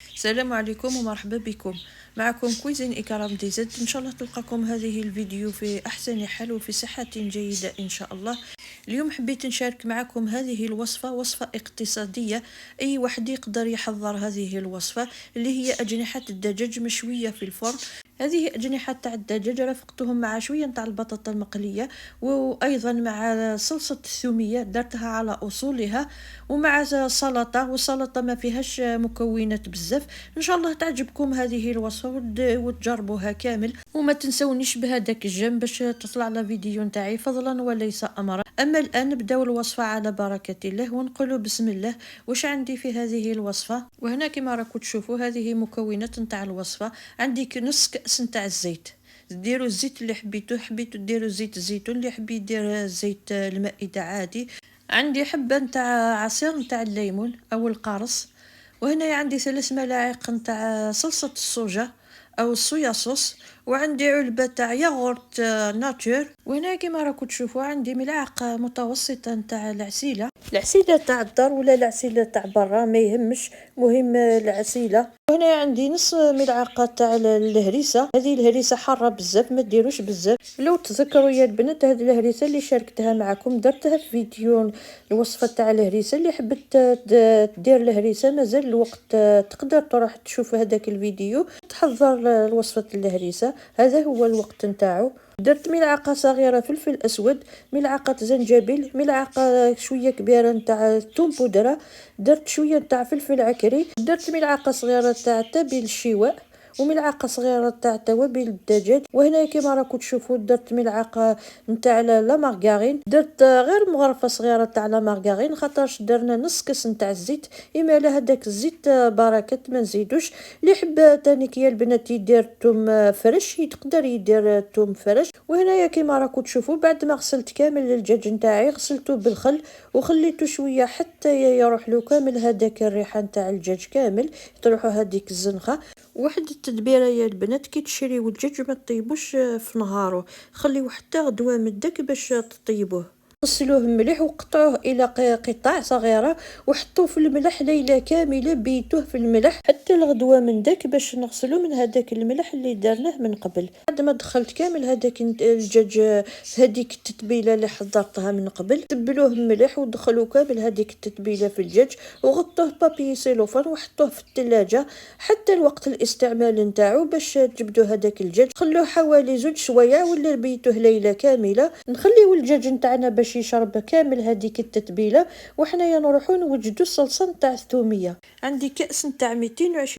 السلام عليكم ومرحبا بكم. معكم كويزين إكرام دي زد. إن شاء الله تلقاكم هذه الفيديو في أحسن حال وفي صحة جيدة إن شاء الله. اليوم حبيت نشارك معكم هذه الوصفة، وصفة اقتصادية أي واحد يقدر يحضر هذه الوصفة، اللي هي أجنحة الدجاج مشوية في الفرن. هذه أجنحة تاع الدجاج رافقتهم مع شوية تاع البطاطا المقلية، وأيضا مع صلصة الثومية درتها على أصولها، ومع سلطة، والسلطة ما فيهاش مكونات بزاف. ان شاء الله تعجبكم هذه الوصفة وتجربوها كامل، وما تنسونيش بهذاك الجنب باش تطلع لا فيديو نتاعي فضلا وليس امرا. اما الان نبداو الوصفة على بركة الله ونقولوا بسم الله. واش عندي في هذه الوصفة؟ وهنا كما راكم تشوفوا هذه مكونات نتاع الوصفة. عندي نص كأس نتاع الزيت، ديروا الزيت اللي حبيتوا ديروا زيت الزيتون، اللي حبي يدير زيت المائدة عادي. عندي حبة نتاع عصير نتاع الليمون او القرص. وهنا عندي 3 ملاعق نتاع صلصة الصوجة او الصويا صوص. وعندي علبة تاع ياغورت ناتور. وهنا كما راكم تشوفوا عندي ملعقة متوسطة نتاع العسيلة تاع الدار ولا العسيلة تاع برا ما يهمش، مهم العسيلة. وهنا عندي نص ملعقة تاع الهريسة. هذه الهريسة حارة بزاف، ما ديروش بزاف. لو تذكروا يا البنات هذه الهريسة اللي شاركتها معكم درتها في فيديو الوصفة تاع الهريسة. اللي حبت دير الهريسة مازال الوقت، تقدر تروح تشوف هذاك الفيديو تحضر الوصفة الهريسة. هذا هو الوقت نتاعو. درت ملعقة صغيرة فلفل أسود، ملعقة زنجبيل، ملعقة شوية كبيرة نتاع ثوم بودرة، درت شوية نتاع فلفل عكري، درت ملعقة صغيرة تاع تابل الشواء، وملعقة صغيرة تاع توابل الدجاج. وهنا كما راكم تشوفوا درت ملعقة نتاع لا مارغارين، درت غير مغرفة صغيرة تاع لا مارغارين خاطرش درنا نص كاس نتاع الزيت. اما لا هذاك الزيت بركة ما نزيدوش. اللي يحب تانيك يا البنات يدير توم فريش يقدر يدير توم فريش. وهنايا كما راكم تشوفوا بعد ما غسلت كامل الدجاج نتاعي غسلته بالخل وخليته شويه حتى يروح له كامل هذاك الريحه نتاع الدجاج كامل، تروحوا هذيك الزنخه. واحد التدبيره يا البنات، كي تشريو الدجاج ما تطيبوش في نهارو، خليوه حتى غدوه من داك باش تطيبوه. غسلوه مليح وقطعوه الى قطع صغيره وحطوه في الملح ليله كامله، بيتوه في الملح حتى الغدوه من داك باش نغسلو من هذاك الملح اللي درناه من قبل. بعد ما دخلت كامل هذاك الدجاج في هذيك التتبيله اللي حضرتها من قبل، تبلوه مليح ودخلوا كامل هذيك التتبيله في الدجاج وغطوه بابي سيلوفان وحطوه في الثلاجه حتى الوقت الاستعمال نتاعو باش تجبدوا هذاك الدجاج. خلوه حوالي 2 سوايع ولا بيتوه ليله كامله. نخليو الدجاج نتاعنا باش يشرب كامل هذيك التتبيله، وحنايا نروحو نوجدوا الصلصه نتاع الثوميه. عندي كاس نتاع 220